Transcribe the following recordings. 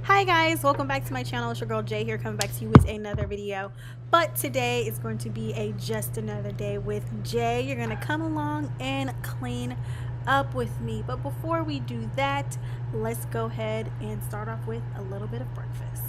Hi guys, welcome back to my channel. It's your girl Jay here, coming back to you with another video. But today is going to be a just another day with Jay. You're gonna come along and clean up with me. But before we do that, let's go ahead and start off with a little bit of breakfast.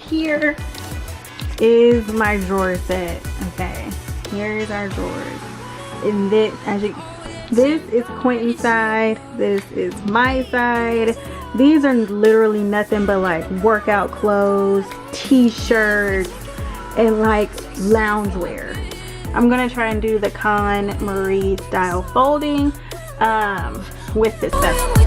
Here is my drawer set. Okay, here's our drawers, and this is Quentin's side, this is my side. These are literally nothing but like workout clothes, t-shirts, and like loungewear. I'm gonna try and do the Konmari style folding with this stuff.